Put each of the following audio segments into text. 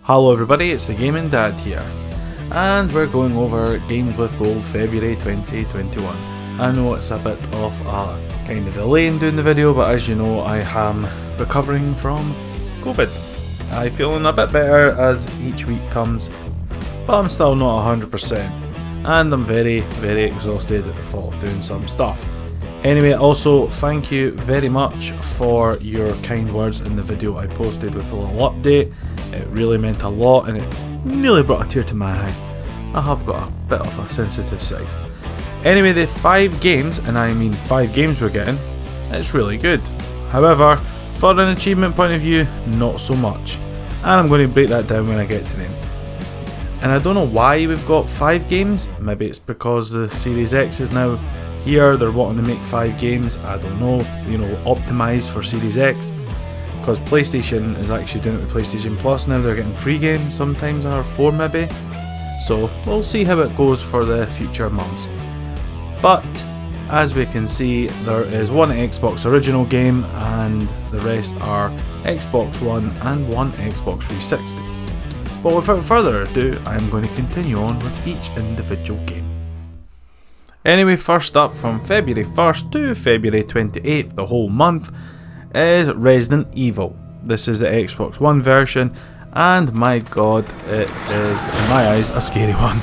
Hello everybody, it's the Gaming Dad here, and we're going over Games with Gold February 2021. I know it's a bit of a kind of delay in doing the video, but as you know, I am recovering from COVID. I'm feeling a bit better as each week comes, but I'm still not 100%, and I'm very exhausted at the thought of doing some stuff. Anyway, also thank you very much for your kind words in the video I posted with a little update. It really meant a lot and it nearly brought a tear to my eye. I have got a bit of a sensitive side. Anyway, the 5 games, and I mean 5 games we're getting, it's really good. However, for an achievement point of view, not so much. And I'm going to break that down when I get to them. And I don't know why we've got 5 games. Maybe it's because the Series X is now here, they're wanting to make 5 games. I don't know, optimised for Series X. Because PlayStation is actually doing it with PlayStation Plus now, they're getting free games sometimes, or 4 maybe. So we'll see how it goes for the future months. But as we can see, there is one Xbox original game and the rest are Xbox One and one Xbox 360. But without further ado, I'm going to continue on with each individual game. Anyway, first up from February 1st to February 28th, the whole month, is Resident Evil. This is the Xbox One version, and my god, it is, in my eyes, a scary one.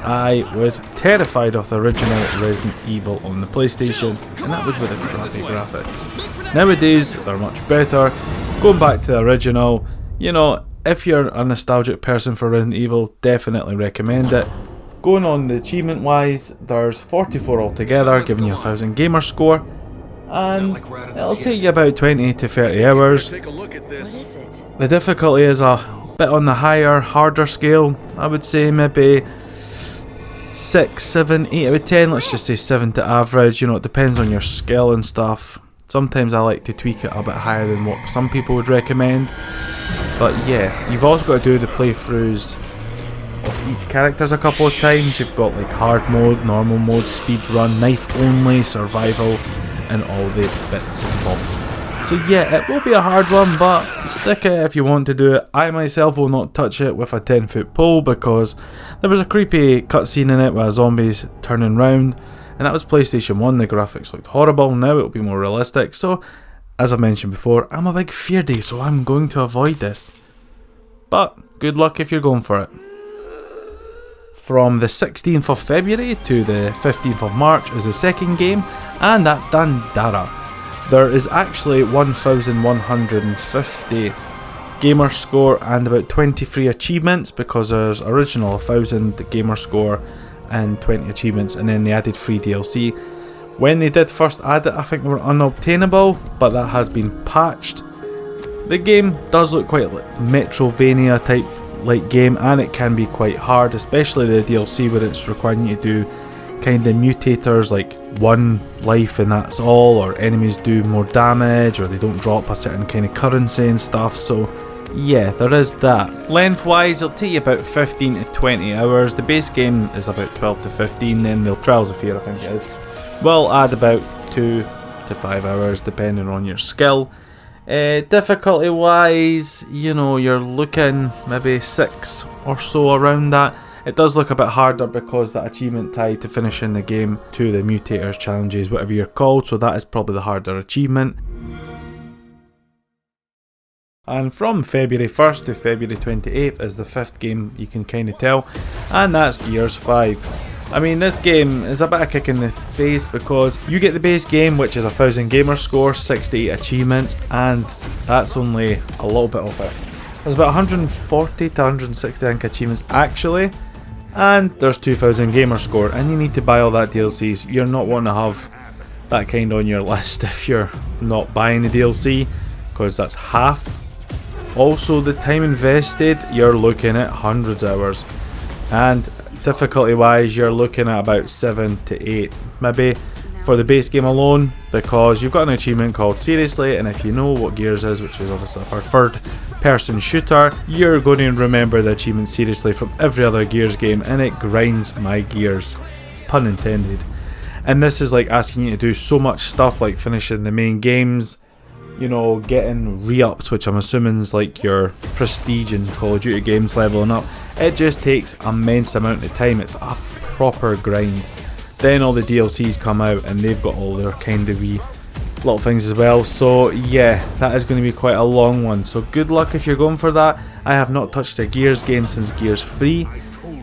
I was terrified of the original Resident Evil on the PlayStation, and that was with the crappy graphics. Nowadays, they're much better. Going back to the original, if you're a nostalgic person for Resident Evil, definitely recommend it. Going on the achievement wise, there's 44 altogether, giving you 1000 gamer score. And it'll take you about 20 to 30 hours. The difficulty is a bit on the higher, harder scale. I would say maybe 6, 7, 8 out of 10. Let's just say 7 to average. It depends on your skill and stuff. Sometimes I like to tweak it a bit higher than what some people would recommend. But yeah, you've also got to do the playthroughs of each characters a couple of times. You've got like hard mode, normal mode, speed run, knife only, survival, and all the bits and bobs. So yeah, it will be a hard one, but stick it if you want to do it. I myself will not touch it with a 10-foot pole because there was a creepy cutscene in it with zombies turning round, and that was PlayStation 1, the graphics looked horrible. Now it will be more realistic, so as I mentioned before, I'm a big feardy, so I'm going to avoid this. But good luck if you're going for it. From the 16th of February to the 15th of March is the second game, and that's Dandara. There is actually 1150 gamer score and about 23 achievements, because there's original 1000 gamer score and 20 achievements, and then they added free DLC. When they did first add it, I think they were unobtainable, but that has been patched. The game does look quite like Metrovania type like game, and it can be quite hard, especially the DLC where it's requiring you to do kind of mutators like 1 life and that's all, or enemies do more damage, or they don't drop a certain kind of currency and stuff. So yeah, there is that. Length wise, it'll take you about 15 to 20 hours. The base game is about 12 to 15, then the Trials of Fear, I think it is, will add about 2 to 5 hours depending on your skill. Difficulty wise, you're looking maybe 6 or so around that. It does look a bit harder because that achievement tied to finishing the game to the mutators challenges, whatever you're called, so that is probably the harder achievement. And from February 1st to February 28th is the 5th game, you can kind of tell, and that's Gears 5. I mean, this game is a bit of a kick in the face because you get the base game, which is 1000 gamer score, 68 achievements, and that's only a little bit of it. There's about 140 to 160 I think achievements actually, and there's 2000 gamer score, and you need to buy all that DLCs. You're not wanting to have that kind on your list if you're not buying the DLC, because that's half. Also, the time invested, you're looking at hundreds of hours, and difficulty wise you're looking at about 7 to 8 maybe for the base game alone, because you've got an achievement called Seriously, and if you know what Gears is, which is obviously a third person shooter, you're going to remember the achievement Seriously from every other Gears game, and it grinds my gears, pun intended. And this is like asking you to do so much stuff like finishing the main games, you know, getting re-ups, which I'm assuming is like your prestige in Call of Duty games leveling up. It just takes immense amount of time. It's a proper grind. Then all the DLCs come out and they've got all their kind of wee little things as well. So yeah, that is going to be quite a long one. So good luck if you're going for that. I have not touched a Gears game since Gears 3.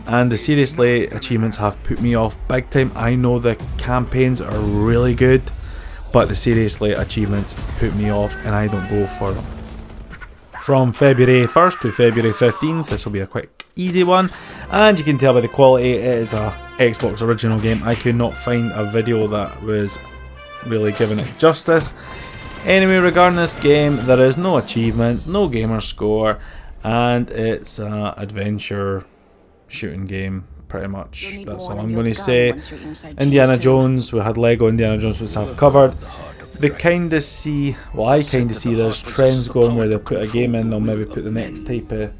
And the seriously achievements have put me off big time. I know the campaigns are really good, but the seriously achievements put me off and I don't go for them. From February 1st to February 15th, this will be a quick easy one, and you can tell by the quality it is a Xbox original game. I could not find a video that was really giving it justice. Anyway, regarding this game, there is no achievements, no gamer score, and it's an adventure shooting game, pretty much. That's all I'm going to say. Indiana Jones, we had Lego Indiana Jones, which I've covered. They kind of see, well, I kind of see there's trends going where they'll put a game in, they'll maybe put the next type of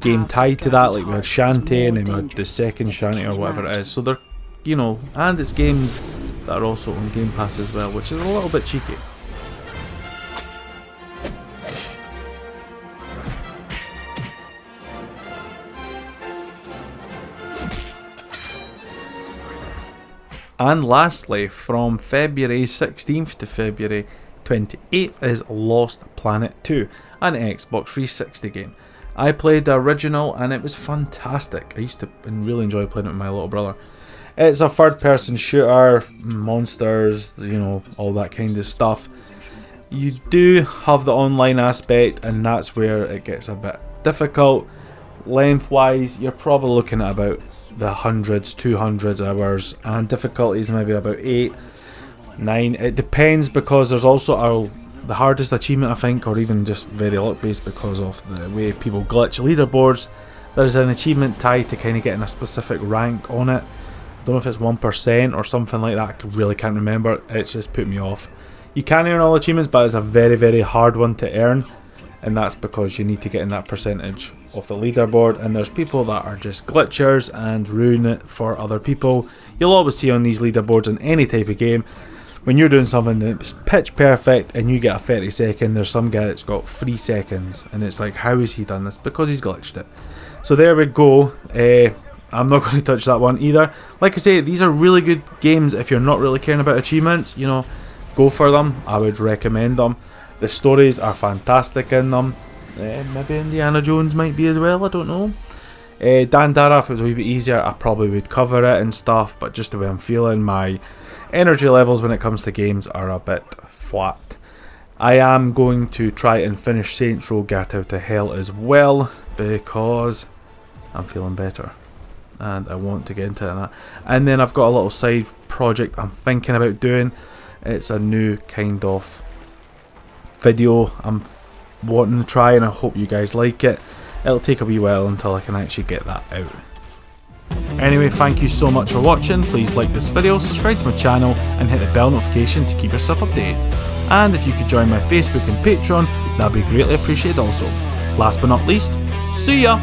game tied to that, like we had Shantae and then we had the second Shantae or whatever it is. So they're, you know, and it's games that are also on Game Pass as well, which is a little bit cheeky. And lastly, from February 16th to February 28th is Lost Planet 2, an Xbox 360 game. I played the original and it was fantastic. I used to really enjoy playing it with my little brother. It's a third person shooter, monsters, you know, all that kind of stuff. You do have the online aspect and that's where it gets a bit difficult. Lengthwise, you're probably looking at about the 200s hours, and difficulties maybe about 8, 9. It depends, because there's also the hardest achievement, I think, or even just very luck based because of the way people glitch leaderboards. There's an achievement tied to kind of getting a specific rank on it. Don't know if it's 1% or something like that. I really can't remember. It's just put me off. You can earn all achievements, but it's a very, very hard one to earn. And that's because you need to get in that percentage of the leaderboard, and there's people that are just glitchers and ruin it for other people. You'll always see on these leaderboards in any type of game, when you're doing something that's pitch perfect and you get a 30-second, there's some guy that's got 3 seconds, and it's like, how has he done this? Because he's glitched it. So there we go. I'm not going to touch that one either. Like I say, these are really good games. If you're not really caring about achievements, you know, go for them. I would recommend them. The stories are fantastic in them. Maybe Indiana Jones might be as well, I don't know. Dandara, if it was a wee bit easier, I probably would cover it and stuff, but just the way I'm feeling, my energy levels when it comes to games are a bit flat. I am going to try and finish Saints Row Get Out of Hell as well, because I'm feeling better and I want to get into that. And then I've got a little side project I'm thinking about doing. It's a new kind of video I'm wanting to try, and I hope you guys like it. It'll take a wee while until I can actually get that out. Anyway, thank you so much for watching. Please like this video, subscribe to my channel and hit the bell notification to keep yourself updated. And if you could join my Facebook and Patreon, that'd be greatly appreciated also. Last but not least, see ya!